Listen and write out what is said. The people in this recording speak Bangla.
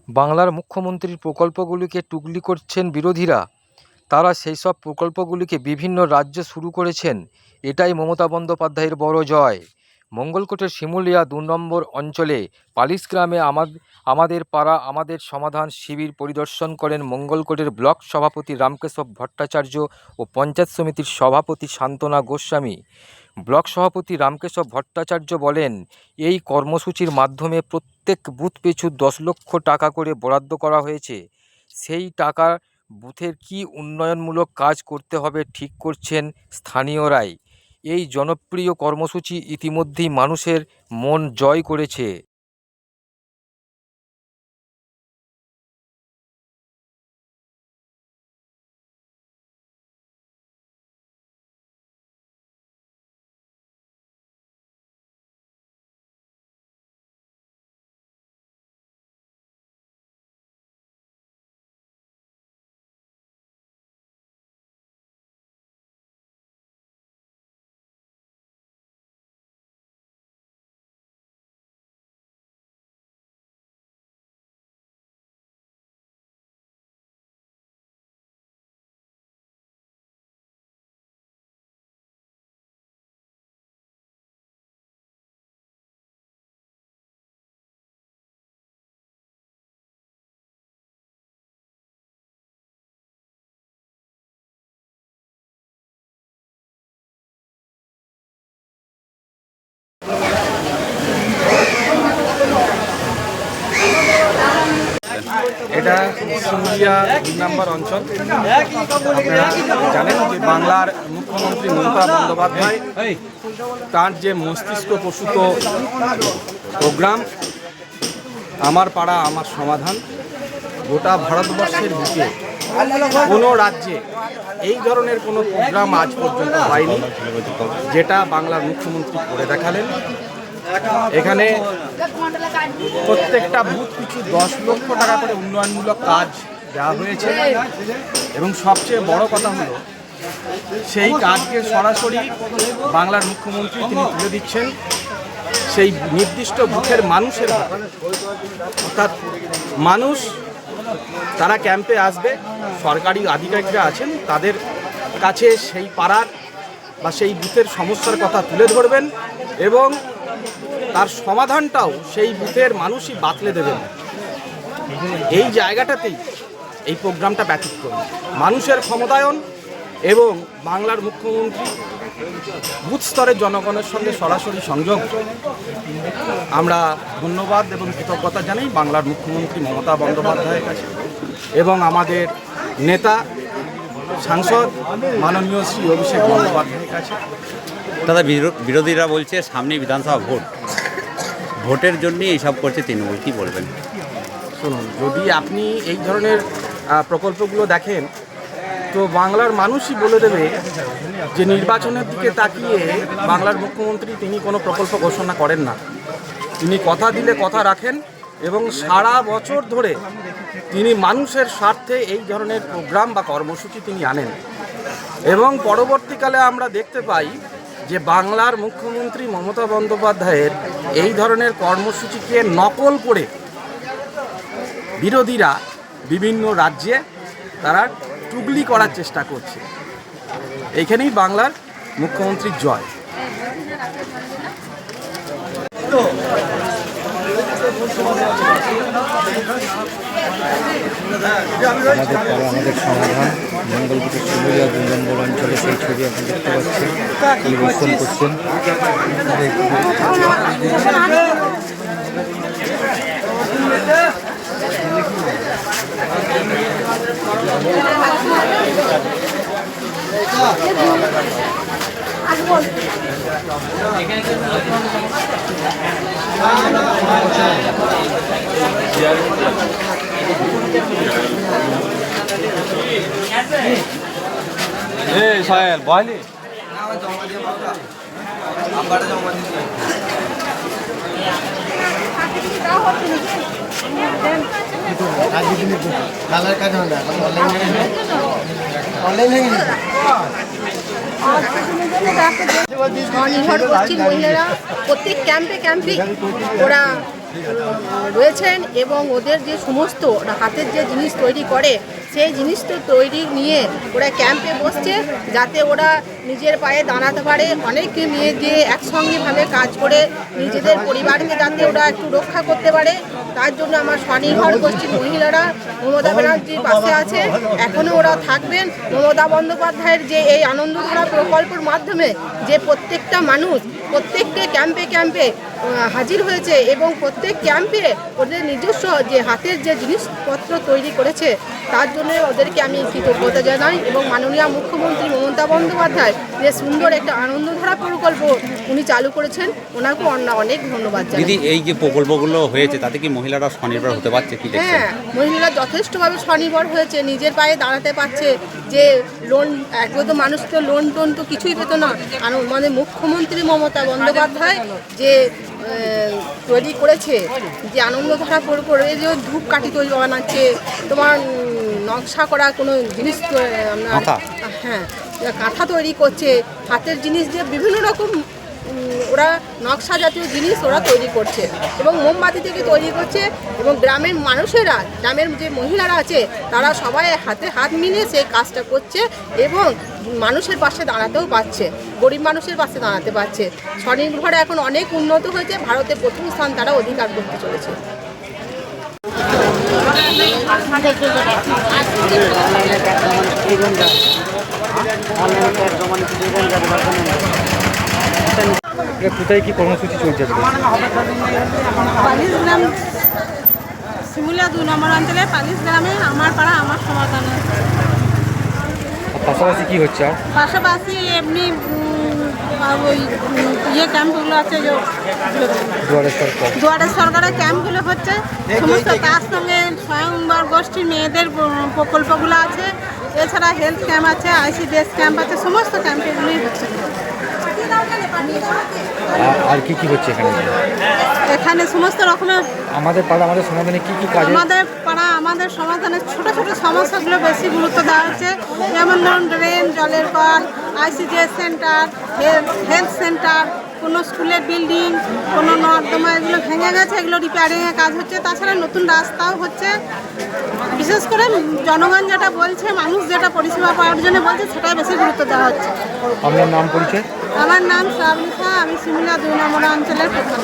বাংলার মুখ্যমন্ত্রীর প্রকল্পগুলিকে টুকলি করছেন বিরোধীরা। তারা সেই সব প্রকল্পগুলিকে বিভিন্ন রাজ্যে শুরু করেছেন। এটাই মমতা বন্দ্যোপাধ্যায়ের বড় জয়। মঙ্গলকোটের শিমুলিয়া ২ নম্বর অঞ্চলে পালিশ গ্রামে আমাদের পাড়া আমাদের সমাধান শিবির পরিদর্শন করেন মঙ্গলকোটের ব্লক সভাপতি রামকেশব ভট্টাচার্য ও পঞ্চায়েত সমিতির সভাপতি শান্তনা গোস্বামী। ব্লক সভাপতি রামকেশব ভট্টাচার্য বলেন, এই কর্মসূচির মাধ্যমে প্রত্যেক বুথ পিছু ১০ লক্ষ টাকা করে বরাদ্দ করা হয়েছে। সেই টাকা বুথের কী উন্নয়নমূলক কাজ করতে হবে ঠিক করছেন স্থানীয়রাই। এই জনপ্রিয় কর্মসূচি ইতিমধ্যেই মানুষের মন জয় করেছে। এটা শিমুলিয়া ২ নম্বর অঞ্চল। আপনারা জানেন যে বাংলার মুখ্যমন্ত্রী মমতা বন্দ্যোপাধ্যায় তার যে মস্তিষ্ক প্রসূত প্রোগ্রাম আমার পাড়া আমার সমাধান, গোটা ভারতবর্ষের বুকে কোনো রাজ্যে এই ধরনের কোনো প্রোগ্রাম আজ পর্যন্ত হয়নি, যেটা বাংলার মুখ্যমন্ত্রী করে দেখালেন। এখানে প্রত্যেকটা বুথ পিছু ১০ লক্ষ টাকা করে উন্নয়নমূলক কাজ দেওয়া হয়েছে এবং সবচেয়ে বড় কথা হলো সেই কাজকে সরাসরি বাংলার মুখ্যমন্ত্রী তিনি তুলে দিচ্ছেন সেই নির্দিষ্ট বুথের মানুষের হাতে। অর্থাৎ মানুষ তারা ক্যাম্পে আসবে, সরকারি আধিকারিকরা আছেন, তাদের কাছে সেই পাড়ার বা সেই বুথের সমস্যার কথা তুলে ধরবেন এবং তার সমাধানটাও সেই বুথের মানুষই বাতলে দেবেন। এই জায়গাটাতেই এই প্রোগ্রামটা ব্যতিক্রম, মানুষের ক্ষমতায়ন এবং বাংলার মুখ্যমন্ত্রী বুথ স্তরের জনগণের সঙ্গে সরাসরি সংযোগ। আমরা ধন্যবাদ এবং কৃতজ্ঞতা জানাই বাংলার মুখ্যমন্ত্রী মমতা বন্দ্যোপাধ্যায়ের কাছে এবং আমাদের নেতা সাংসদ মাননীয় শ্রী অভিষেক বন্দ্যোপাধ্যায়ের কাছে। দাদা, বিরোধীরা বলছে সামনে বিধানসভা ভোটের জন্য এইসব করছে তৃণমূল, কী বলবেন? শুনুন, যদি আপনি এই ধরনের প্রকল্পগুলো দেখেন তো বাংলার মানুষই বলে দেবে যে নির্বাচনের দিকে তাকিয়ে বাংলার মুখ্যমন্ত্রী তিনি কোনো প্রকল্প ঘোষণা করেন না। তিনি কথা দিলে কথা রাখেন এবং সারা বছর ধরে তিনি মানুষের স্বার্থে এই ধরনের প্রোগ্রাম বা কর্মসূচি তিনি আনেন এবং পরবর্তীকালে আমরা দেখতে পাই যে বাংলার মুখ্যমন্ত্রী মমতা বন্দ্যোপাধ্যায়ের এই ধরনের কর্মসূচিকে নকল করে বিরোধীরা বিভিন্ন রাজ্যে তারা টুকলি করার চেষ্টা করছে। এইখানেই বাংলার মুখ্যমন্ত্রীর জয়। আমাদের পাড়া আমাদের সমাধান মঙ্গলকোটের শিমুলিয়া ২ নম্বর অঞ্চলে সেই ছবি এখন দেখতে পাচ্ছেন, পরিবেশন করছেন। সাহেল বয়লি স্বনির্ভর গোষ্ঠীর মহিলারা প্রত্যেক ক্যাম্পে ওরা রয়েছেন এবং ওদের যে সমস্ত হাতের যে জিনিস তৈরি করে সেই জিনিস তো তৈরি নিয়ে ওরা ক্যাম্পে বসছে যাতে ওরা নিজের পায়ে দাঁড়াতে পারে। অনেকে নিয়ে গিয়ে একসঙ্গেভাবে কাজ করে নিজেদের পরিবারকে যাতে ওরা একটু রক্ষা করতে পারে, তার জন্য আমার স্বনির্ভর গোষ্ঠীর মহিলারা মমতা ব্যানার্জির পাশে আছে, এখনও ওরা থাকবেন। মমতা বন্দ্যোপাধ্যায়ের যে এই আনন্দধারা প্রকল্পের মাধ্যমে যে প্রত্যেকটা মানুষ প্রত্যেকটা ক্যাম্পে ক্যাম্পে হাজির হয়েছে এবং প্রত্যেক ক্যাম্পে ওদের নিজস্ব যে হাতের যে জিনিসপত্র তৈরি করেছে তার জন্য ওদেরকে আমি কৃতজ্ঞতা জানাই। এবং মাননীয় মুখ্যমন্ত্রী মমতা বন্দ্যোপাধ্যায় যে সুন্দর একটা আনন্দধারা প্রকল্প উনি চালু করেছেন, ওনাকেও অনেক ধন্যবাদ জানাই। দিদি, এই যে প্রকল্পগুলো হয়েছে তাতে কি মহিলারা স্বনির্ভর হতে পারছে? কি দেখছেন? হ্যাঁ, মহিলারা যথেষ্টভাবে স্বনির্ভর হয়েছে, নিজের পায়ে দাঁড়াতে পারছে। যে লোন একদম মানুষ তো লোন টোন তো কিছুই পেত না, মানে মুখ্যমন্ত্রী মমতা বন্দ্যোপাধ্যায় যে তৈরি করেছে যে আনন্দধারা প্রকল্প, এই যে ধূপকাঠি তৈরি বানাচ্ছে, তোমার নকশা করা কোনো জিনিস, হ্যাঁ কাঁথা তৈরি করছে, হাতের জিনিস দিয়ে বিভিন্ন রকম ওরা নকশা জাতীয় জিনিস ওরা তৈরি করছে এবং মোমবাতি থেকে তৈরি করছে। এবং গ্রামের মানুষেরা, গ্রামের যে মহিলারা আছে তারা সবাই হাতে হাত মিলিয়ে সেই কাজটা করছে এবং মানুষের পাশে দাঁড়াতেও পারছে, গরিব মানুষের পাশে দাঁড়াতে পারছে। স্বনির্ভরে এখন অনেক উন্নত হয়েছে, ভারতে প্রথম স্থান তারা অধিকার করতে চলেছে। কোথায় কি কর্মসূচি চলছে? পালিশ গ্রাম, শিমুলিয়া 2 নম্বর অঞ্চলে পালিশ গ্রামে আমার পাড়া আমার সমাধান। পাশাপাশি কি হচ্ছে? পাশাপাশি এমনি ওই ক্যাম্পগুলো আছে, যে দুয়ারে সরকারের ক্যাম্পগুলো হচ্ছে সমস্ত, তার সঙ্গে স্বয়ংবর গোষ্ঠীর মেয়েদের প্রকল্পগুলো আছে, এছাড়া হেলথ ক্যাম্প আছে, ICDS ক্যাম্প আছে, সমস্ত ক্যাম্প এগুলোই হচ্ছে। আর কি কি হচ্ছে এখানে? এখানে সমস্ত রকমের আমাদের পাড়া আমাদের সমাধানে কি কি কাজ? আমাদের পাড়া আমাদের সমাধানে ছোট ছোট সমস্যাগুলো বেশি গুরুত্ব দেওয়া হচ্ছে, যেমন ধরুন ড্রেন, জলের call, ICDS centre, health centre, কোনো স্কুলের বিল্ডিং, কোনো নর্দমা এগুলো ভেঙে গেছে, এগুলো রিপেয়ারিংয়ের কাজ হচ্ছে। তাছাড়া নতুন রাস্তাও হচ্ছে। বিশেষ করে জনগণ যেটা বলছে, মানুষ যেটা পরিষেবা পাওয়ার জন্য বলছে, সেটাই বেশি গুরুত্ব দেওয়া হচ্ছে। আপনার নাম পরিচয়? আমার নাম শ্রাবণী শাহ, আমি শিমুলিয়া 2 নম্বর অঞ্চলের প্রধান।